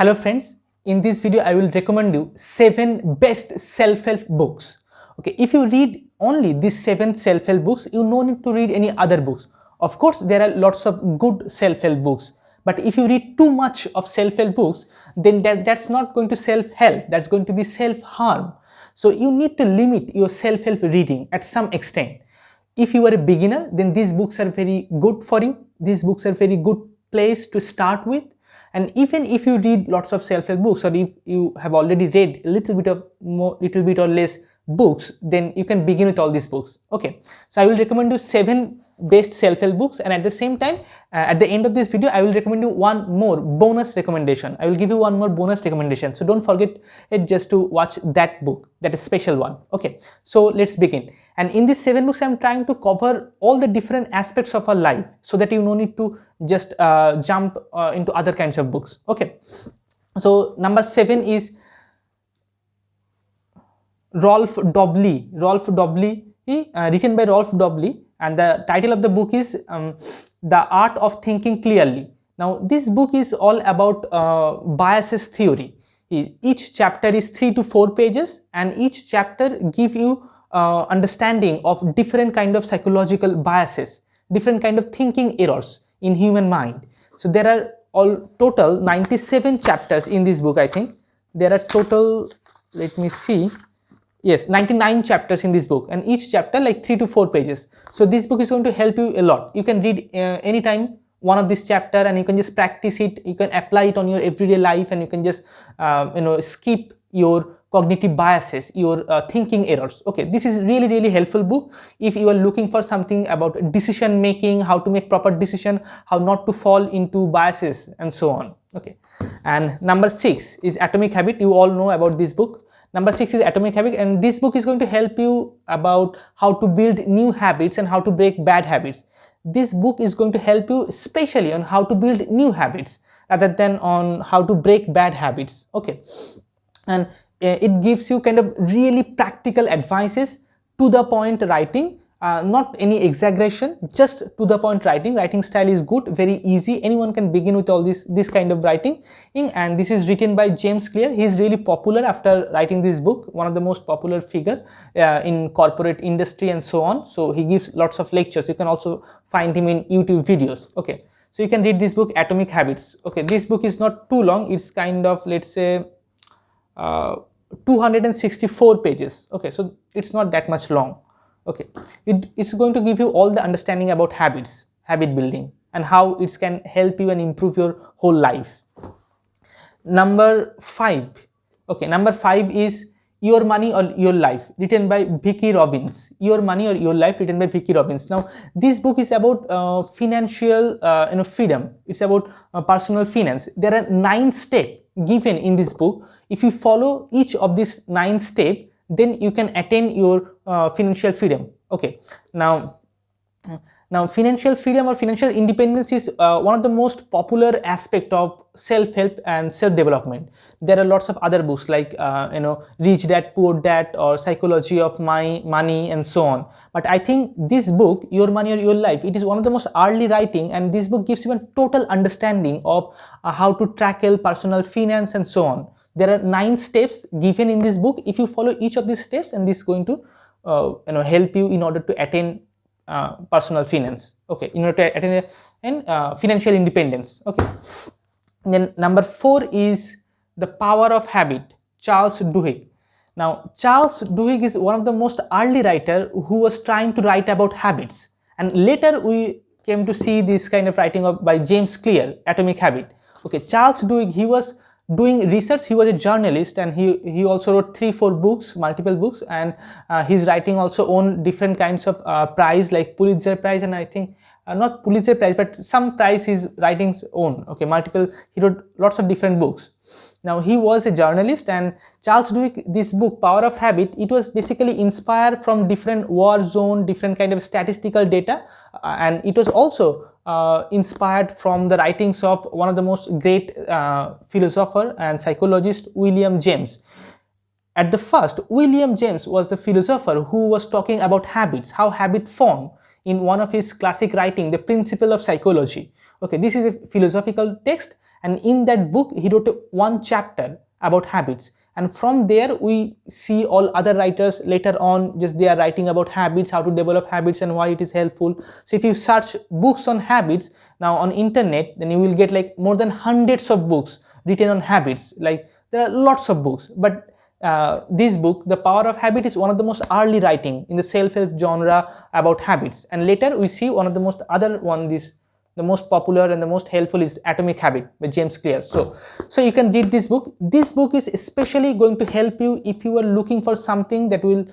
Hello friends, in this video I will recommend you 7 best self-help books. Okay, if you read only these 7 self-help books, you no need to read any other books. Of course, there are lots of good self-help books, but if you read too much of self-help books, then that's not going to self-help, that's going to be self-harm. So you need to limit your self-help reading at some extent. If you are a beginner, then these books are very good for you. These books are very good place to start with. And even if you read lots of self-help books, or if you have already read a little bit or less books, then you can begin with all these books. Okay, so I will recommend you 7 best self-help books, and at the same time, at the end of this video, I will recommend you one more bonus recommendation. I will give you one more bonus recommendation. So don't forget it just to watch that book, that is special one. Okay, so let's begin. And in these 7 books, I am trying to cover all the different aspects of our life, so that you no need to just jump into other kinds of books. Okay, so number 7 is Rolf Dobley, written by Rolf Dobley, and the title of the book is The Art of Thinking Clearly. Now this book is all about biases theory. Each chapter is 3 to 4 pages, and each chapter give you understanding of different kind of psychological biases, different kind of thinking errors in human mind. So there are all total 97 chapters in this book. I think there are total, let me see, yes, 99 chapters in this book, and each chapter like 3 to 4 pages. So this book is going to help you a lot. You can read anytime one of this chapter, and you can just practice it. You can apply it on your everyday life, and you can just skip your cognitive biases, your thinking errors. Okay, this is really helpful book if you are looking for something about decision making, how to make proper decision, how not to fall into biases, and so on. Okay, and number 6 is Atomic Habit. You all know about this book. Number 6 is Atomic Habit, and this book is going to help you about how to build new habits and how to break bad habits. This book is going to help you especially on how to build new habits rather than on how to break bad habits. Okay, and it gives you kind of really practical advices, to the point writing, not any exaggeration, just to the point writing. Writing style is good, very easy. Anyone can begin with all this kind of writing. And this is written by James Clear. He is really popular after writing this book, one of the most popular figure in corporate industry and so on. So he gives lots of lectures. You can also find him in YouTube videos. Okay, so you can read this book, Atomic Habits. Okay, this book is not too long. It's kind of, let's say, 264 pages. Okay, so it's not that much long. Okay, it's going to give you all the understanding about habits, habit building, and how it can help you and improve your whole life. Number 5. Okay, number 5 is Your Money or Your Life, written by Vicki Robbins. Your Money or Your Life, written by Vicki Robbins. Now this book is about financial freedom. It's about personal finance. There are 9 steps given in this book. If you follow each of these 9 steps, then you can attain your financial freedom. Okay, now financial freedom or financial independence is one of the most popular aspect of self-help and self-development. There are lots of other books like Rich Dad Poor Dad or Psychology of Money and so on. But I think this book, Your Money or Your Life, it is one of the most early writing, and this book gives you a total understanding of how to tackle personal finance and so on. There are 9 steps given in this book. If you follow each of these steps, and this is going to help you in order to attain personal finance. Okay, in order to attain financial independence. Okay, then number 4 is The Power of Habit, Charles Duhigg. Now Charles Duhigg is one of the most early writer who was trying to write about habits, and later we came to see this kind of writing by James Clear, Atomic Habit. Okay, Charles Duhigg, he was doing research. He was a journalist, and he also wrote 3-4 books, multiple books, and his writing also won different kinds of prize like Pulitzer Prize, and I think not Pulitzer Prize, but some prize his writings own. Okay, multiple, he wrote lots of different books. Now he was a journalist, and Charles Duhigg, this book Power of Habit, it was basically inspired from different war zone, different kind of statistical data, and it was also inspired from the writings of one of the most great philosopher and psychologist, William James. At the first, William James was the philosopher who was talking about habits, how habit form, in one of his classic writing, The Principle of Psychology. Okay, this is a philosophical text, and in that book he wrote one chapter about habits, and from there we see all other writers later on, just they are writing about habits, how to develop habits and why it is helpful. So if you search books on habits now on internet, then you will get like more than hundreds of books written on habits. Like there are lots of books, but this book, The Power of Habit, is one of the most early writing in the self-help genre about habits. And later we see one of the most other one, this the most popular and the most helpful is Atomic Habit by James Clear. So you can read this book. This book is especially going to help you if you are looking for something that will,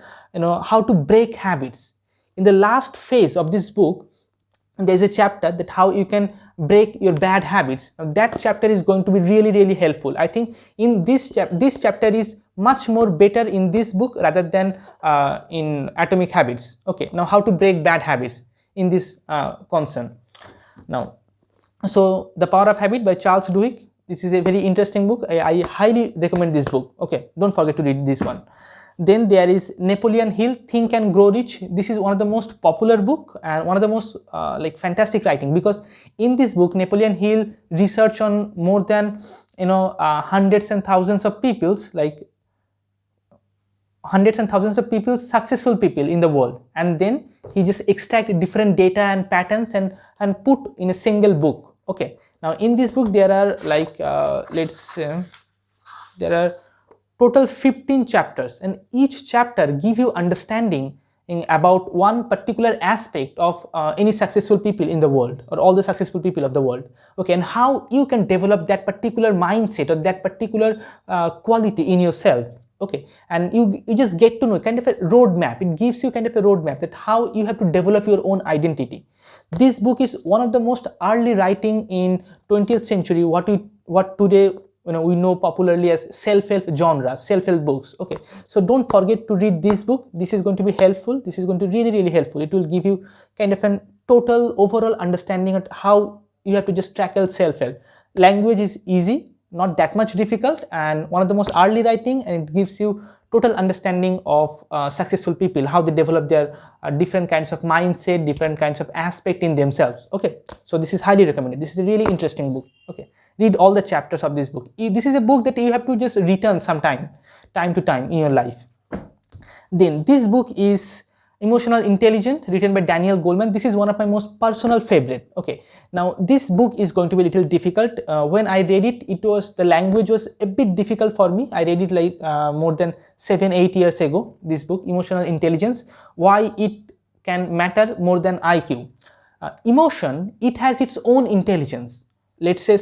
how to break habits. In the last phase of this book, there is a chapter that how you can break your bad habits. Now, that chapter is going to be really helpful. I think in this chapter is much more better in this book rather than in Atomic Habits. Okay, now how to break bad habits in this concern. Now, so The Power of Habit by Charles Duhigg. This is a very interesting book. I highly recommend this book. Okay, don't forget to read this one. Then there is Napoleon Hill, Think and Grow Rich. This is one of the most popular book and one of the most like fantastic writing, because in this book Napoleon Hill research on more than hundreds and thousands of people's, like hundreds and thousands of people, successful people in the world, and then he just extract different data and patterns and put in a single book. Okay, now in this book there are like let's say there are total 15 chapters, and each chapter give you understanding about one particular aspect of any successful people in the world, or all the successful people of the world. Okay, and how you can develop that particular mindset or that particular quality in yourself. Okay, and you just get to know kind of a roadmap. It gives you kind of a roadmap that how you have to develop your own identity. This book is one of the most early writing in 20th century, what today we know popularly as self-help genre, self-help books. Okay, so don't forget to read this book. This is going to be helpful. This is going to really helpful. It will give you kind of an total overall understanding of how you have to just tackle self-help. Language is easy, not that much difficult, and one of the most early writing, and it gives you total understanding of successful people, how they develop their different kinds of mindset, different kinds of aspect in themselves. Okay, so this is highly recommended. This is a really interesting book. Okay, read all the chapters of this book. This is a book that you have to just return time to time in your life. Then this book is Emotional Intelligence, written by Daniel Goleman. This is one of my most personal favorite. Okay, now this book is going to be a little difficult. When I read it, the language was a bit difficult for me. I read it like more than 7-8 years ago. This book, Emotional Intelligence, why it can matter more than IQ. Emotion, it has its own intelligence. Let's say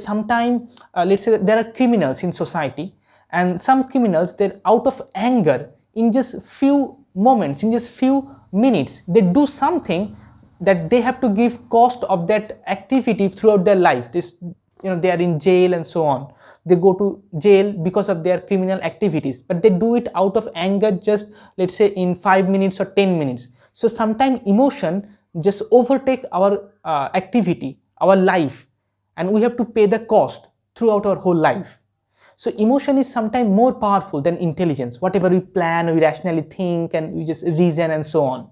let's say there are criminals in society, and some criminals, they're out of anger, in just few moments, in just few minutes, they do something that they have to give cost of that activity throughout their life. They are in jail and so on. They go to jail because of their criminal activities, but they do it out of anger, just let's say in 5 minutes or 10 minutes. So sometimes emotion just overtake our activity, our life, and we have to pay the cost throughout our whole life. So emotion is sometimes more powerful than intelligence. Whatever we plan, we rationally think, and we just reason and so on.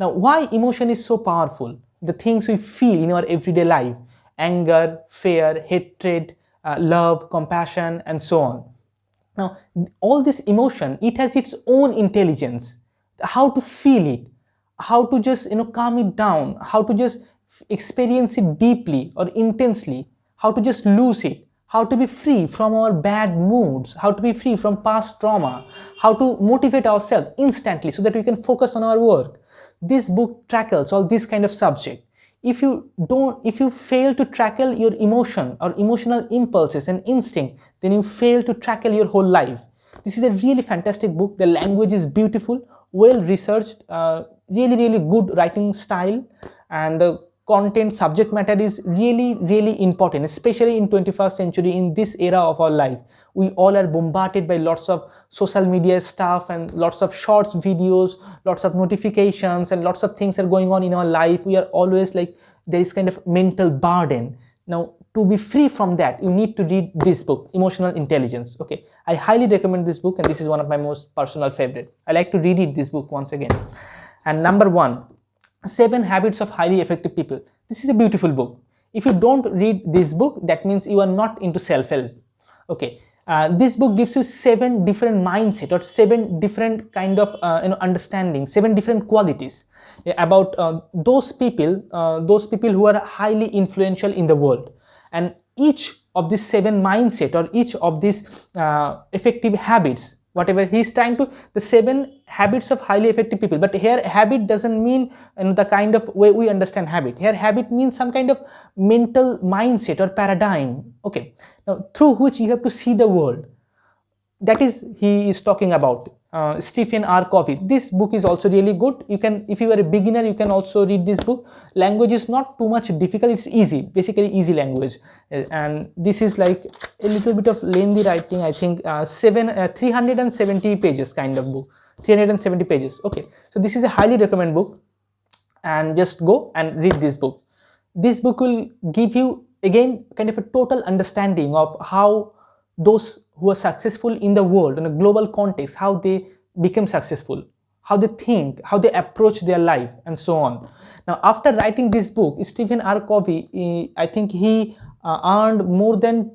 Now, why emotion is so powerful? The things we feel in our everyday life: anger, fear, hatred, love, compassion, and so on. Now, all this emotion, it has its own intelligence. How to feel it, how to just calm it down, how to just experience it deeply or intensely, how to just lose it, how to be free from our bad moods, how to be free from past trauma, how to motivate ourselves instantly so that we can focus on our work. This book tackles all this kind of subject. If you fail to tackle your emotion or emotional impulses and instinct, then you fail to tackle your whole life. This is a really fantastic book. The language is beautiful, well researched, really good writing style, and the content, subject matter is really important, especially in 21st century, in this era of our life. We all are bombarded by lots of social media stuff and lots of shorts videos, lots of notifications, and lots of things are going on in our life. We are always like, there is kind of mental burden. Now, to be free from that, you need to read this book, Emotional Intelligence. Okay, I highly recommend this book, and this is one of my most personal favorite. I like to read this book once again. And number 1, 7 Habits of Highly Effective People. This is a beautiful book. If you don't read this book, that means you are not into self-help. Okay, this book gives you 7 different mindset or 7 different kind of understanding, 7 different qualities about those people who are highly influential in the world. And each of these 7 mindset or each of these effective habits, whatever he's trying to, the 7 habits of highly effective people. But here habit doesn't mean the kind of way we understand habit. Here habit means some kind of mental mindset or paradigm, okay, now through which you have to see the world. That is, he is talking about Stephen R. Covey. This book is also really good. You can, if you are a beginner, you can also read this book. Language is not too much difficult, it's easy, basically easy language. And this is like a little bit of lengthy writing, I think 370 pages kind of book, 370 pages. Okay, so this is a highly recommended book, and just go and read this book. This book will give you again kind of a total understanding of how those who are successful in the world in a global context, how they become successful, how they think, how they approach their life, and so on. Now, after writing this book, Stephen R. Covey, I think he earned more than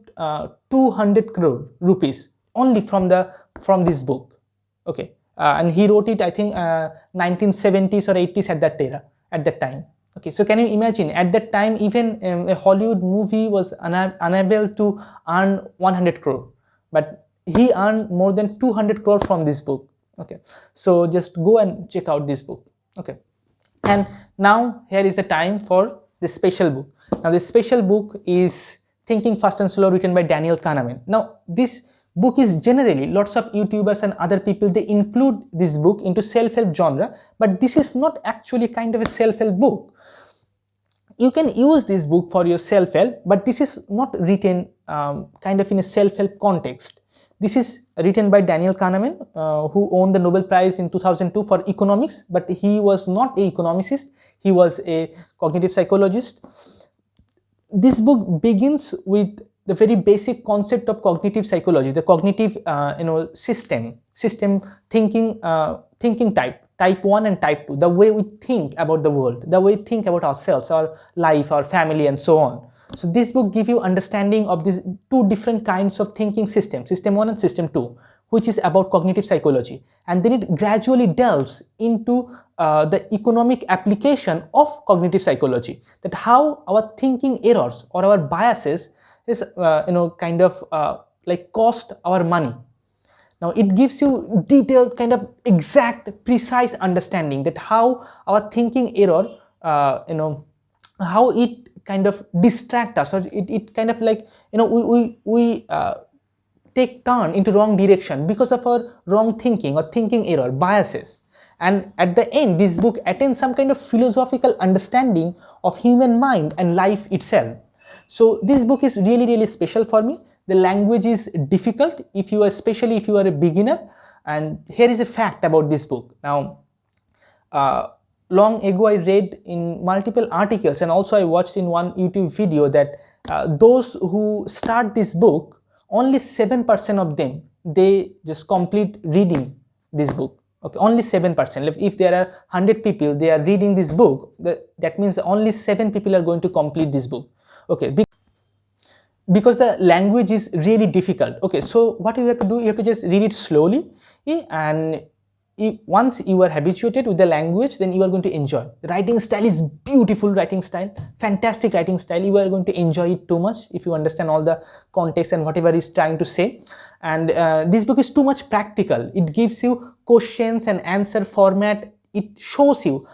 200 crore rupees only from this book. Okay, and he wrote it, I think 1970s or 80s at that time. Okay, so can you imagine, at that time even a Hollywood movie was unable to earn 100 crore, but he earned more than 200 crore from this book. Okay, so just go and check out this book. Okay, and now here is the time for the special book. Now this special book is Thinking Fast and Slow, written by Daniel Kahneman. Now this book is generally, lots of YouTubers and other people, they include this book into self-help genre, but this is not actually kind of a self-help book. You can use this book for your self-help, but this is not written kind of in a self-help context. This is written by Daniel Kahneman, who won the Nobel Prize in 2002 for economics, but he was not an economicist, he was a cognitive psychologist. This book begins with the very basic concept of cognitive psychology, the cognitive system thinking type 1 and type 2, the way we think about the world, the way we think about ourselves, our life, our family, and so on. So this book gives you understanding of these 2 different kinds of thinking systems, system 1 and system 2, which is about cognitive psychology. And then it gradually delves into the economic application of cognitive psychology, that how our thinking errors or our biases is kind of like cost our money. Now it gives you detailed, kind of exact, precise understanding that how our thinking error, how it kind of distract us, or it kind of like, we take turn into wrong direction because of our wrong thinking or thinking error, biases. And at the end, this book attains some kind of philosophical understanding of human mind and life itself. So this book is really, really special for me. The language is difficult, especially if you are a beginner. And here is a fact about this book. Now, long ago I read in multiple articles, and also I watched in one YouTube video, that those who start this book, only 7% of them, they just complete reading this book. Okay, only 7%. If there are 100 people, they are reading this book, that means only 7 people are going to complete this book. Okay, because the language is really difficult. Okay, so what you have to do, you have to just read it slowly, and once you are habituated with the language, then you are going to enjoy. The writing style is beautiful writing style, fantastic writing style. You are going to enjoy it too much if you understand all the context and whatever is trying to say. And this book is too much practical. It gives you questions and answer format. It shows you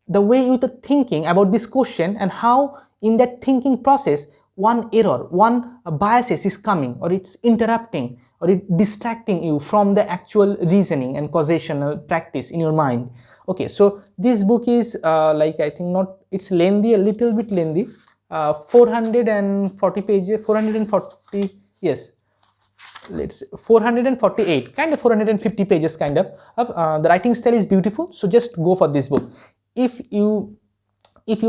the way you are thinking about this question, and how in that thinking process one error, one biases is coming, or it's interrupting, or it distracting you from the actual reasoning and causational practice in your mind. Okay, so this book is like, I think not, it's lengthy, a little bit lengthy, 440 pages, 440, yes, let's say 448, kind of 450 pages kind of. The writing style is beautiful, so just go for this book. If you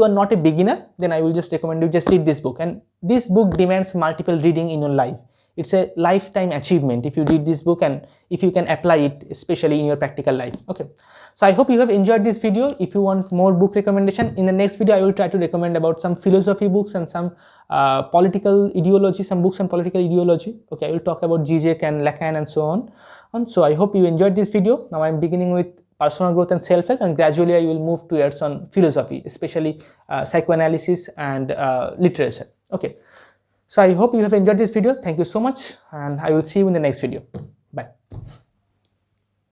are not a beginner, then I will just recommend you just read this book. And this book demands multiple reading in your life. it's a lifetime achievement if you read this book and if you can apply it, especially in your practical life. Okay, so I hope you have enjoyed this video. If you want more book recommendation, in the next video I will try to recommend about some philosophy books and some political ideology, some books on political ideology. Okay, I will talk about Zizek and Lacan and so on. So I hope you enjoyed this video. Now I'm beginning with personal growth and self-help, and gradually I will move towards on philosophy, especially psychoanalysis and literature. Okay, so I hope you have enjoyed this video. Thank you so much, and I will see you in the next video.